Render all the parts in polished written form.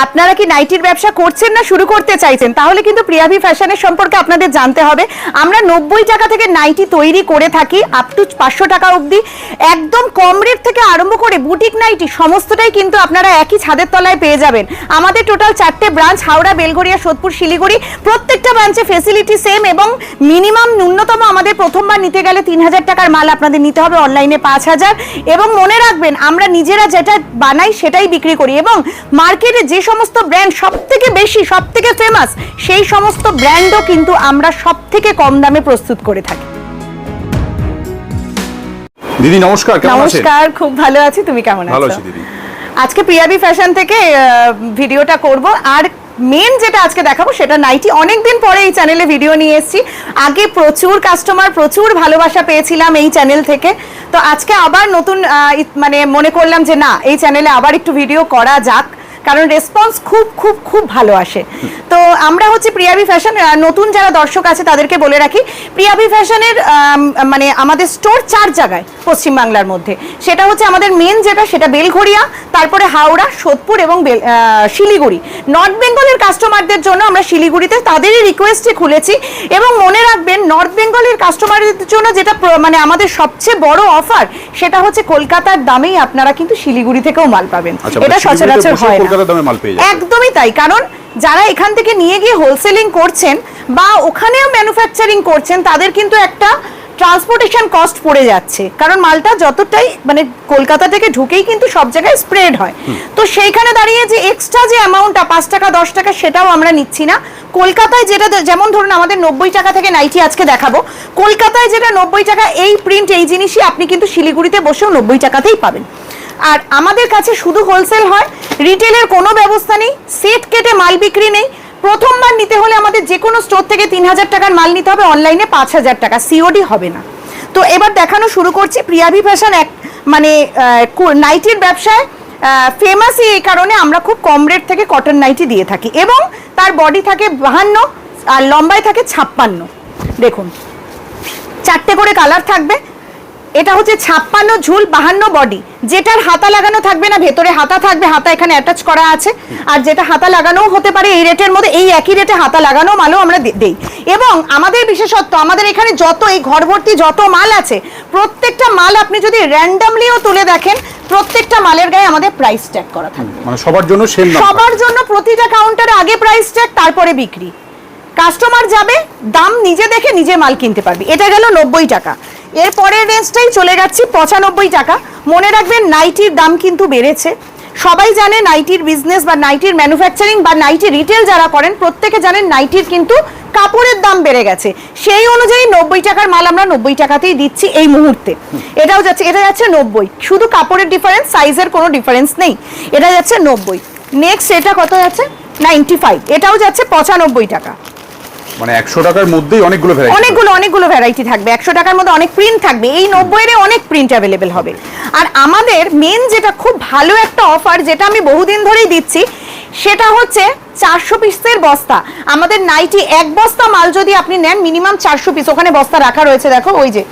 আপনারা কি নাইটির ব্যবসা করছেন না শুরু করতে চাইছেন, তাহলে কিন্তু প্রিয়াভি ফ্যাশনের সম্পর্কে আপনাদের জানতে হবে। আমরা 90 টাকা থেকে নাইটি তৈরি করে থাকি আপ টু 500 টাকা অবধি। একদম কম রেট থেকে আরম্ভ করে বুটিক নাইটি সমস্তটাই কিন্তু আপনারা একই ছাদের তলায় পেয়ে যাবেন। আমাদের টোটাল 4টে ব্রাঞ্চ, হাওড়া, বেলঘরিয়া, সোদপুর, শিলিগুড়ি। প্রত্যেকটা ব্রাঞ্চে ফেসিলিটি সেম এবং মিনিমাম ন্যূনতম আমাদের প্রথমবার নিতে গেলে 3000 টাকার মাল আপনাদের নিতে হবে, অনলাইনে 5000। এবং মনে রাখবেন আমরা নিজেরা যেটা বানাই সেটাই বিক্রি করি এবং মার্কেটে যে সমস্ত ব্র্যান্ড সবথেকে বেশি সবথেকে ফেমাস সেই সমস্ত ব্র্যান্ডও কিন্তু আমরা সবথেকে কম দামে প্রস্তুত করে থাকি। দিদি নমস্কার, কেমন আছেন? নমস্কার, খুব ভালো আছি, তুমি কেমন আছো? ভালো আছি দিদি। আজকে প্রিয়াভি ফ্যাশন থেকে ভিডিওটা করব, আর মেন যেটা আজকে দেখাবো সেটা নাইটি। অনেকদিন পরে এই চ্যানেলে ভিডিও নিয়ে এসেছি। আগে প্রচুর কাস্টমার, প্রচুর ভালোবাসা পেয়েছিলাম এই চ্যানেল থেকে। তো আজকে আবার নতুন মানে মনে করলাম যে না, এই চ্যানেলে আবার একটু ভিডিও করা যাক, কারণ রেসপন্স খুব খুব খুব ভালো আসে। তো আমরা হচ্ছে প্রিয়াভি ফ্যাশন, নতুন যারা দর্শক আছে তাদেরকে বলে রাখি, প্রিয়াভি ফ্যাশনের মানে আমাদের স্টোর 4 জায়গায় পশ্চিমবাংলার মধ্যে। সেটা হচ্ছে আমাদের মেন যেটা, সেটা বেলঘরিয়া, তারপরে হাওড়া, সোদপুর এবং শিলিগুড়ি। নর্থ বেঙ্গলের কাস্টমারদের জন্য আমরা শিলিগুড়িতে তাদেরই রিকোয়েস্টে খুলেছি। এবং মনে রাখবেন, নর্থ বেঙ্গলের কাস্টমারদের জন্য যেটা মানে আমাদের সবচেয়ে বড় অফার, সেটা হচ্ছে কলকাতার দামেই আপনারা কিন্তু শিলিগুড়ি থেকেও মাল পাবেন। এটা সচরাচর হয় না। একদমই তাই, কারণ যারা এখান থেকে নিয়ে গিয়ে হোলসেলিং করছেন বা ওখানেও ম্যানুফ্যাকচারিং করছেন, তাদের কিন্তু একটা ট্রান্সপোর্টেশন কস্ট পড়ে যাচ্ছে, কারণ মালটা যতটাই মানে কলকাতা থেকে ঢুকেই কিন্তু সব জায়গায় স্প্রেড হয়। তো সেইখানে দাঁড়িয়ে যে এক্সট্রা যে অ্যামাউন্টটা 5 টাকা 10 টাকা সেটাও আমরা নিচ্ছি না। কলকাতায় যেটা, যেমন ধরুন আমাদের 90 টাকা থেকে নাইটি আজকে দেখাবো, কলকাতায় যেটা 90 টাকা এই প্রিন্ট এই জিনিসই আপনি কিন্তু শিলিগুড়িতে বসেও 90 টাকাতেই পাবেন। আর আমাদের কাছে শুধু হোলসেল হয়, রিটেলের কোনো ব্যবস্থা নেই, সেট কেটে মাল বিক্রি নেই। প্রথমবার নিতে হলে আমাদের যে কোনো স্টোর থেকে 3000 টাকার মাল নিতে হবে, অনলাইনে 5000 টাকা, সিওডি হবে না। তো এবার দেখানো শুরু করছি। প্রিয়াভি ফ্যাশন এক মানে নাইটির ব্যবসায় ফেমাসই এই কারণে আমরা খুব কম রেট থেকে কটন নাইটি দিয়ে থাকি এবং তার বডি থাকে 52 আর লম্বায় থাকে 56। দেখুন 4টে করে কালার থাকবে। এটা হচ্ছে 56 ঝুল, 52 বডি। যেটার হাতা লাগানো থাকবে না, ভেতরে হাতা থাকবে, হাতা এখানে অ্যাটাচ করা আছে। আর যেটা হাতা লাগানোও হতে পারে এই রেটের মধ্যে, এই একই রেটে হাতা লাগানো মালও আমরা দেই। এবং আমাদের বিশেষত্ব, আমাদের এখানে যত এই ঘর ভর্তি যত মাল আছে, প্রত্যেকটা মাল আপনি যদি র্যান্ডমলিও তুলে দেখেন, প্রত্যেকটা মালের গায়ে আমাদের প্রাইস ট্যাগ করা থাকবে। মানে সবার জন্য সেম দাম, সবার জন্য প্রতিটা কাউন্টারে আগে প্রাইস ট্যাগ, তারপরে বিক্রি। কাস্টমার যাবে, দাম নিজে দেখে নিজে মাল কিনতে পারবে। এটা গেল 90 টাকা। এর পরের রেঞ্জটাই চলে যাচ্ছি 95 টাকা। মনে রাখবেন নাইটির দাম কিন্তু বেড়েছে। সবাই জানে নাইটির বিজনেস বা নাইটির ম্যানুফ্যাকচারিং বা নাইটি রিটেল যারা করেন প্রত্যেকে জানেন নাইটির কিন্তু কাপড়ের দাম বেড়ে গেছে। সেই অনুযায়ী 90 টাকার মাল আমরা 90 টাকাতেই দিচ্ছি এই মুহূর্তে। এটাও যাচ্ছে, এটা যাচ্ছে 90, শুধু কাপড়ের ডিফারেন্স, সাইজের কোনো ডিফারেন্স নেই। এটা যাচ্ছে 90। নেক্সট এটা কত যাচ্ছে? 95। এটাও যাচ্ছে 95 টাকা। মানে 100 টাকার মধ্যেই অনেকগুলো ভ্যারাইটি থাকবে। 100 টাকার মধ্যে অনেক প্রিন্ট থাকবে। এই 90 এর অনেক প্রিন্ট অ্যাভেলেবেল হবে। আর আমাদের মেন যেটা খুব ভালো একটা অফার, যেটা আমি বহুদিন ধরেই দিচ্ছি, সেটা হচ্ছে 400 পিসের বস্তা। আমাদের নাইটি এক বস্তা মাল যদি আপনি নেন, মিনিমাম 400 পিস, ওখানে বস্তা রাখা রয়েছে দেখো, ওই যে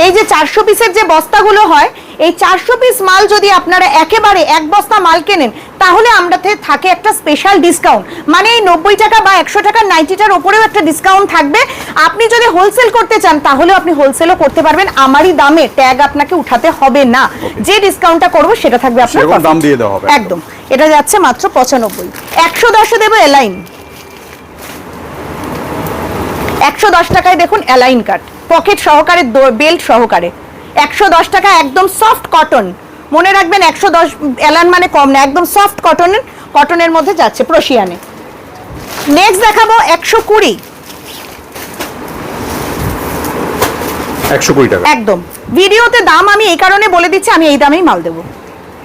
এই যে 400 পিসের যে বস্তাগুলো হয়, এই 400 পিস মাল যদি আপনারা একেবারে এক বস্তা মাল কেনেন, তাহলে আমাদের থাকে একটা স্পেশাল ডিসকাউন্ট। মানে এই 90 টাকা বা 100 টাকার নাইটিটার উপরেও একটা ডিসকাউন্ট থাকবে। আপনি যদি হোলসেল করতে চান তাহলে আপনি হোলসেলও করতে পারবেন, আমারই দামে, ট্যাগ আপনাকে উঠাতে হবে না। যে ডিসকাউন্টটা করব সেটা থাকবে আপনার দাম দিয়ে দেওয়া হবে একদম। এটা যাচ্ছে মাত্র 95। 110 এ দেব অ্যালাইন, 110 টাকায় দেখুন অ্যালাইন কাট, পকেট সহকারে, বেল্ট সহকারে, 110 টাকা। একদম সফট কটন, মনে রাখবেন 110 এলান মানে কম না, একদম সফট কটনের মধ্যে যাচ্ছে প্রশিয়ানে। নেক্সট দেখাবো 120 টাকা। একদম ভিডিওতে দাম আমি এই কারণে বলে দিচ্ছি, আমি এই দামেই মাল দেবো।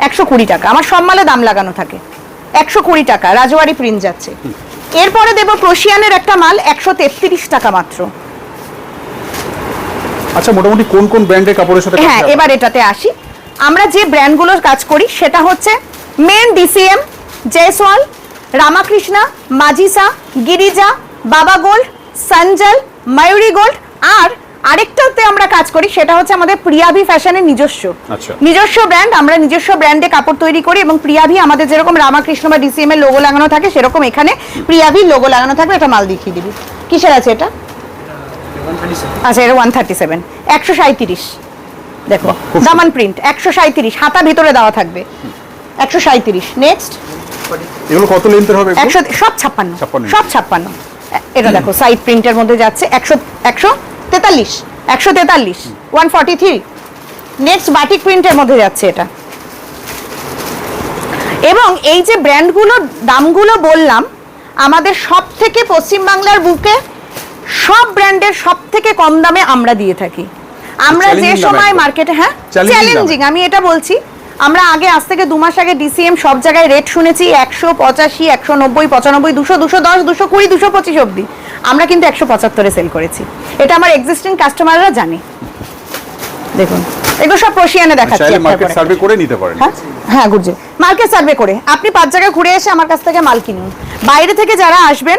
120 টাকা, আমার সব মালে দাম লাগানো থাকে। 120 টাকা রাজওয়ারি প্রিন্ট যাচ্ছে। এরপরে দেব প্রশিয়ানের একটা মাল 133 টাকা মাত্র। আচ্ছা, মোটামুটি কোন কোন ব্র্যান্ডের কাপড়ের সাথে? হ্যাঁ, এবার এটাতে আসি। আমরা যে ব্র্যান্ডগুলোর কাজ করি সেটা হচ্ছে মেন ডিসিএম, জয়সওয়াল, রামাকৃষ্ণা, মাজিসা, গিরিজা, বাবা গোল্ড, সঞ্জল, ময়ূরী গোল্ড। আর আরেকটাতে আমরা কাজ করি, সেটা হচ্ছে আমাদের প্রিয়াভি ফ্যাশনের নিজস্ব আচ্ছা। নিজস্ব ব্র্যান্ড। আমরা নিজস্ব ব্র্যান্ডে কাপড় তৈরি করি এবং প্রিয়াভি আমাদের যেরকম রামাকৃষ্ণ বা ডিসিএম এর লোগো লাগানো থাকে সেরকম এখানে প্রিয়াভির লোগো লাগানো থাকবে। এটা মাল দেখিয়ে দিবি, কিসের আছে এটা? আচ্ছা, এটা 137, 137 দেখো, দামান প্রিন্ট 137, হাতা ভিতরে দেওয়া থাকবে 137। নেক্সট, এগুলো কত লেন্থের হবে? 100, সব 56, 56 সব 56। এটা দেখো সাইড প্রিন্টের মধ্যে যাচ্ছে 143, 143। নেক্সট বাটিক প্রিন্টের মধ্যে যাচ্ছে এটা। এবং এই যে ব্র্যান্ডগুলোর দামগুলো বললাম, আমাদের সব থেকে পশ্চিমবাংলার বুকে সব ব্র্যান্ডের সব থেকে কম দামে আমরা দিয়ে থাকি। আমরা যে Challenging দাম সময় একদম। মার্কেটে, হ্যাঁ Challenging চ্যালেঞ্জিং, আমি এটা বলছি। আমরা আগে, আজ থেকে 2 মাস আগে ডিসিএম সব জায়গায় রেট শুনেছি 185, 190, 95, 200, 210, 220, 225 অবধি। আমরা কিন্তু 175-এ সেল করেছি। এটা আমার এক্সিস্টিং কাস্টমাররা জানে। দেখুন, এগুলো সব প্রশিয়ানে দেখাচ্ছি। চাইলে একটার মার্কেট পর একটা। সার্ভে করে নিতে পারেন। হ্যাঁ হ্যাঁ, গুরজি, মার্কেট সার্ভে করে আপনি 5 জায়গায় ঘুরে এসে আমার কাছ থেকে মাল কিনুন। বাইরে থেকে যারা আসবেন,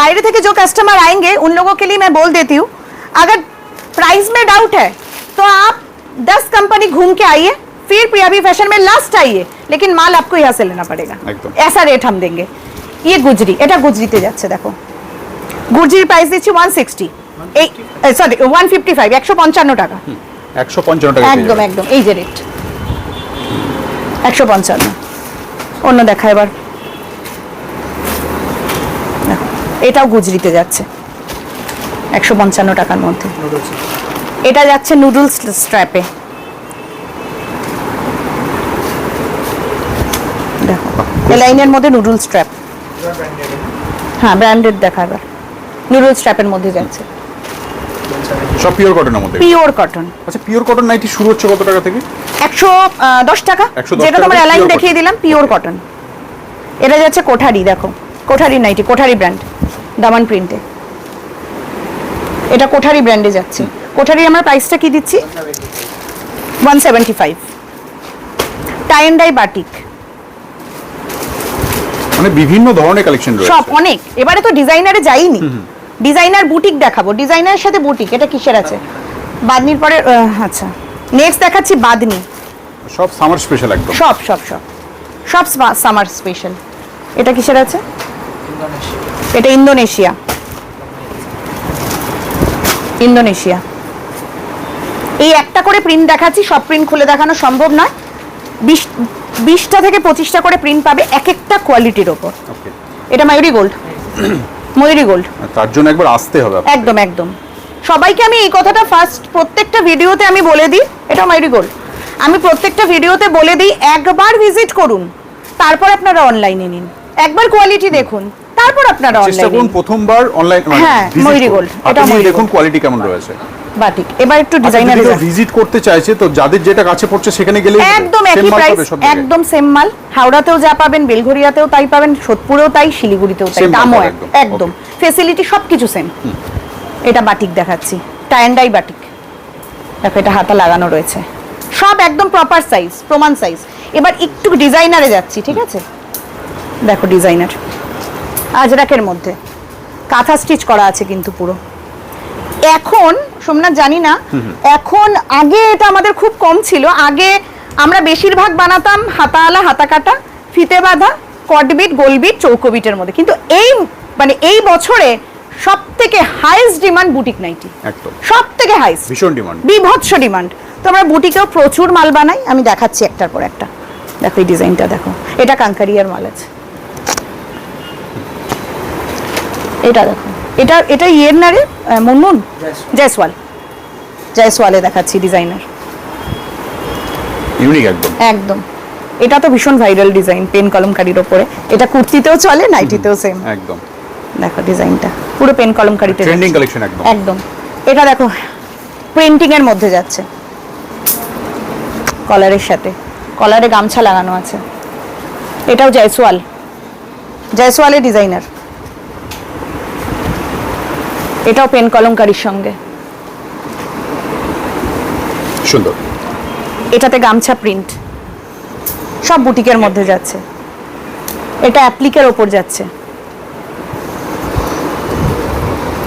বাইরে থেকে जो कस्टमर आएंगे उन लोगों के लिए मैं बोल देती हूँ, अगर प्राइस में डाउट है तो आप 10 कंपनी घूम के आइए, फिर प्रियाभि फैशन में लास्ट आइए, लेकिन माल आपको यहाँ से लेना पड़ेगा। एकदम। ऐसा रेट हम देंगे। ये गुजरी, এটা গুজরিতে যাচ্ছে। দেখো গুজরির প্রাইস দিচ্ছি 160, এই সরি 155, 155 টাকা। 155 টাকা। একদম একদম, এই যে রেট 155। অন্য দেখা এবার, দেখো, এটাও গুজরিতে যাচ্ছে 155 টাকার মধ্যে। এটা যাচ্ছে নুডলস স্ট্র্যাপে। দেখো, এলাইনের মধ্যে নুডল স্ট্র্যাপ। হ্যাঁ, ব্র্যান্ডেড দেখা এবার। নুডল স্ট্র্যাপের মধ্যে যাচ্ছে, সব পিওর কটনের মধ্যে। Pure cotton. আচ্ছা, পিওর কটন নাইটি শুরু হচ্ছে কত টাকা থেকে? 110 টাকা, 110 যেটা টাকা তোমার দিয়ে অ্যালাইন pure দেখিয়ে দিলাম, পিওর কটন। এটা যাচ্ছে কোঠারি, দেখো কোঠারি নাইটি, কোঠারি ব্র্যান্ড, দামান প্রিন্টে। এটা কোঠারি ব্র্যান্ডে যাচ্ছে। কোঠারি আমার প্রাইসটা কি দিচ্ছি? 175। টাই এন্ড ডাই বাটিক, মানে বিভিন্ন ধরনের কালেকশন রয়েছে। সব অনেক। এবারে তো ডিজাইনারে যাইনি, ডিজাইনার বুটিক দেখাবো। ডিজাইনারের সাথে বুটিক, এটা কিসের আছে? বাদনির পরে, আচ্ছা নেক্সট দেখাচ্ছি বাদনি। সব সামার স্পেশাল একদম। সব সব সব সব সামার স্পেশাল। এটা কিসের আছে? এটা ইন্দোনেশিয়া। ইন্দোনেশিয়া। এই একটা করে প্রিন্ট দেখাচ্ছি, সব প্রিন্ট খুলে দেখানো সম্ভব নয়। 20টা থেকে 25টা করে প্রিন্ট পাবে, এক একটা কোয়ালিটির ওপর। ওকে। এটা ময়ূরী গোল্ড, ময়ূরী গোল্ড। তার জন্য একবার আসতে হবে আপনাকে। একদম একদম। সবাইকে আমি এই কথাটা ফার্স্ট প্রত্যেকটা ভিডিওতে আমি বলে দিই, এটা ময়ূরী গোল্ড। আমি প্রত্যেকটা ভিডিওতে বলে দিই, একবার ভিজিট করুন, তারপর আপনারা অনলাইনে নিন। একবার কোয়ালিটি দেখুন, তারপর আপনারা চেষ্টা অনলাইনে করুন নিন। প্রথমবার অনলাইন হ্যাঁ, ময়ূরী গোল্ড, এটা ময়ূরী দেখুন গোল্ড। কোয়ালিটি কেমন রয়েছে। বাটিক। এবার একটু ডিজাইনারে যান। ভিজিট করতে চাইছে তো যাদের যেটা কাছে পড়ছে সেখানে গেলে একদম একই প্রাইস, একদম সেম মাল। হাওড়াতেও যা পাবেন, বেলঘরিয়াতেও তাই পাবেন, সোদপুরেও তাই, শিলিগুড়িতেও তাই, Same দামও ব্যাপার একদম একদম। একদম, ফেসিলিটি সবকিছু সেম। এটা বাটিক দেখাচ্ছি, টাই এন্ড ডাই বাটিক। দেখো, এটা হাতা লাগানো রয়েছে, সব একদম প্রপার সাইজ, প্রমাণ সাইজ। এবার একটু ডিজাইনারে যাচ্ছি, ঠিক আছে? দেখো ডিজাইনার, আজরাকের মধ্যে কাঁথা স্টিচ করা আছে কিন্তু পুরো। এখন সোমনাথ জানি না, এখন আগে এটা আমাদের খুব কম ছিল। আগে আমরা বেশিরভাগ বানাতাম হাতাওয়ালা, হাতা কাটা, ফিতে বাঁধা, কটবিট, গোলবিট, চৌকোবিটের মধ্যে। কিন্তু এই মানে এই বছরে সব থেকে হাইয়েস্ট ডিমান্ড বুটিক নাইটি, একদম সব থেকে হাইয়েস্ট, ভীষণ ডিমান্ড, বিভৎস ডিমান্ড। তো আমরা বুটিকেও প্রচুর মাল বানাই, আমি দেখাচ্ছি একটার পর একটা। দেখো এই ডিজাইনটা, দেখো এটা কাঙ্কারিয়ার মাল আছে। এটা দেখো, এটা এটা ইয়ের না রে, মুনমুন, জয়সওয়াল, জয়সওয়ালে দেখাচ্ছি ডিজাইনার, ইউনিক একদম। একদম। এটা তো ভীষণ ভাইরাল ডিজাইন, পেন কলমকারির ওপরে। এটা কুর্তিতেও চলে, নাইটিতেও সেম। একদম দেখো ডিজাইনটা পুরো পেন কলমকারিতে ট্রেন্ডিং কালেকশন একদম। একদম। এটা দেখো প্রিন্টিং এর মধ্যে যাচ্ছে, কলারের সাথে, কলারে গামছা লাগানো আছে। এটাও জয়সওয়াল, জয়সওয়ালের ডিজাইনার। এটাও পেন কলমকারির সঙ্গে, সুন্দর। এটাতে গামছা প্রিন্ট, সব বুটিকের মধ্যে যাচ্ছে। এটা অ্যাপ্লিকের ওপর যাচ্ছে।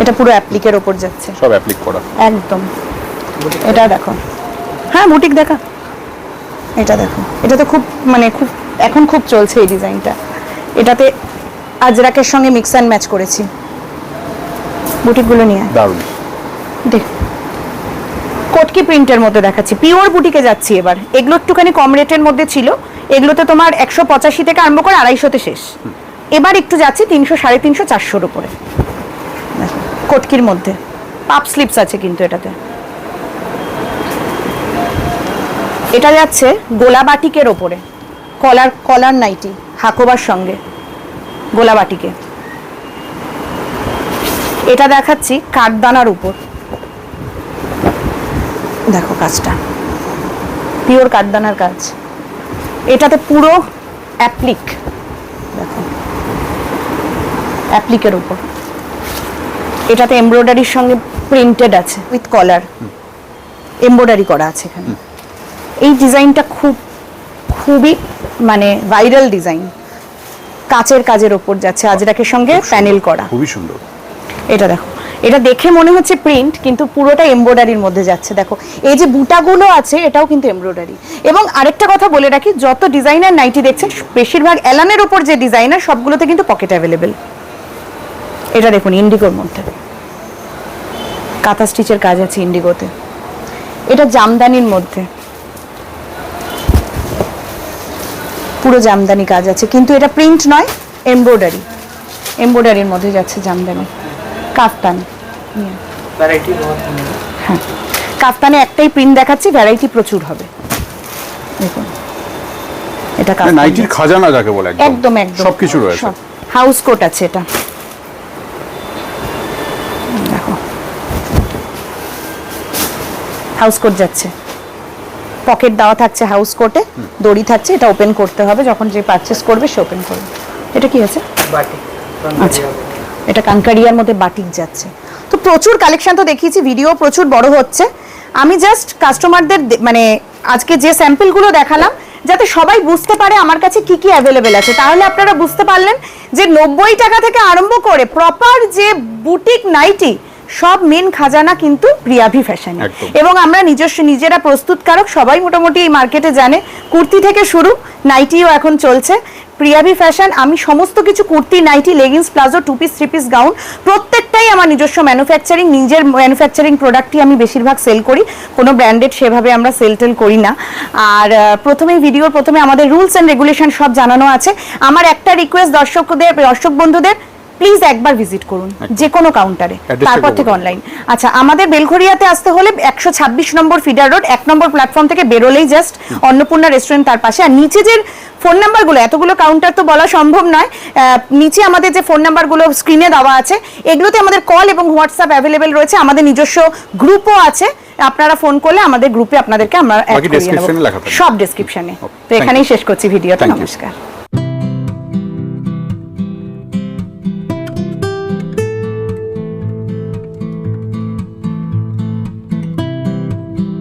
এটা পুরো অ্যাপ্লিকের ওপর যাচ্ছে, সব অ্যাপ্লিক করা। একদম। এটা দেখো, হ্যাঁ বুটিক দেখা, এটা দেখো, এটা তো খুব মানে খুব এখন খুব চলছে এই ডিজাইনটা। এটাতে আজরাকের সঙ্গে মিক্স অ্যান্ড ম্যাচ করেছি। বুটিকগুলো নিয়ে দারুণ। দেখ, কটকি প্রিন্টের মধ্যে দেখাচ্ছি, পিওর বুটিকে যাচ্ছি এবার। এগুলো একটুখানি কম রেটের মধ্যে ছিল, এগুলোতে তোমার 185 থেকে আরম্ভ করে 250-তে শেষ। এবার একটু যাচ্ছি 300, 350, 400-র উপরে। কটকির মধ্যে পাপ স্লিপস আছে কিন্তু এটাতে। এটা যাচ্ছে গোলা বাটিকের ওপরে, কলার নাইটি হাকোবার সঙ্গে গোলা বাটিকে। এটা দেখাচ্ছি কাঠদানার উপর, দেখো কাজটা পিওর কাঠদানার কাজ। এটাতে পুরো অ্যাপ্লিক, দেখো অ্যাপ্লিকের উপর। এটাতে এমব্রয়ডারির সঙ্গে প্রিন্টেড আছে উইথ কলার, এমব্রয়ডারি করা আছে এখানে। এই ডিজাইনটা খুবই মানে ভাইরাল ডিজাইন, কাচের কাজের ওপর যাচ্ছে, আজরাকের সঙ্গে প্যানেল করা, খুবই সুন্দর। এটা দেখো, এটা দেখে মনে হচ্ছে প্রিন্ট কিন্তু পুরোটা এমব্রয়ডারির মধ্যে যাচ্ছে। দেখো এই যে বুটাগুলো আছে এটাও কিন্তু এমব্রয়ডারি। এবং আরেকটা কথা বলে রাখি, যত ডিজাইনার নাইটি দেখছেন বেশিরভাগ এলানের ওপর যে ডিজাইনার সবগুলোতে কিন্তু পকেট অ্যাভেলেবেল। এটা দেখুন ইন্ডিগোর মধ্যে কাঁথা স্টিচের কাজ আছে ইন্ডিগোতে। এটা জামদানির মধ্যে পুরো জামদানি কাজ আছে, কিন্তু এটা প্রিন্ট নয়, এমব্রয়ডারি। এমব্রয়ডারির মধ্যে যাচ্ছে জামদানি। কাফতান, হ্যাঁ কাফতানে একটাই প্রিন্ট দেখাচ্ছি, ভ্যারাইটি প্রচুর হবে। দেখুন এটা কাফতান, নাইটির খাজানা যাকে বলে, একদম একদম সবকিছু রয়েছে। হাউস কোট আছে এটা, দেখো হাউস কোট যাচ্ছে, পকেট দেওয়া থাকছে হাউস কোটে, দড়ি থাকছে। এটা ওপেন করতে হবে, যখন যে পারচেস করবে সে ওপেন করবে। এটা কি আছে? বাটিক। আচ্ছা, এটা কানকারিয়ার মধ্যে বাটিক যাচ্ছে। তো প্রচুর কালেকশন তো দেখিয়েছি, ভিডিও প্রচুর বড় হচ্ছে। আমি জাস্ট কাস্টমারদের মানে আজকে যে স্যাম্পলগুলো দেখালাম যাতে সবাই বুঝতে পারে আমার কাছে কি কি অ্যাভেলেবেল আছে। তাহলে আপনারা বুঝতে পারলেন যে 90 টাকা থেকে আরম্ভ করে প্রপার যে বুটিক নাইটি সব মেন খাজানা কিন্তু প্রিয়াভি ফ্যাশন। এবং আমরা নিজেরা প্রস্তুতকারক, সবাই মোটামুটি এই মার্কেটে জানে। কুর্তি থেকে শুরু, নাইটিও এখন চলছে প্রিয়াভি ফ্যাশন। আমি সমস্ত কিছু kurti, nighty, leggings, palazzo, 2 piece 3 piece gown প্রত্যেকটাই আমার নিজস্ব ম্যানুফ্যাকচারিং। নিজের ম্যানুফ্যাকচারিং প্রোডাক্টই আমি বেশিরভাগ সেল করি, কোনো ব্র্যান্ডেড সেভাবে আমরা সেল টেল করি না। আর ভিডিওর প্রথমে আমাদের রুলস অ্যান্ড রেগুলেশন সব জানানো আছে। আমার একটা রিকোয়েস্ট দর্শক বন্ধুদের, প্লিজ একবার ভিজিট করুন যে কোনো কাউন্টারে, তারপর থেকে অনলাইন। আচ্ছা, আমাদের বেলঘরিয়াতে আসতে হলে 126 নম্বর ফিডার রোড 1 নম্বর প্ল্যাটফর্ম থেকে বেরোলেই জাস্ট অন্নপূর্ণা রেস্টুরেন্ট তার পাশে। আর নিচে যে ফোন নাম্বারগুলো, এতগুলো কাউন্টার তো বলা সম্ভব নয়, নিচে আমাদের যে ফোন নাম্বারগুলো স্ক্রিনে দেওয়া আছে এগুলোতে আমাদের কল এবং হোয়াটসঅ্যাপ অ্যাভেলেবেল রয়েছে। আমাদের নিজস্ব গ্রুপও আছে, আপনারা ফোন করলে আমাদের গ্রুপে আপনাদেরকে আমরা অ্যাড করে দেব, সব ডেসক্রিপশনে। তো এখানেই শেষ করছি ভিডিওটা। নমস্কার।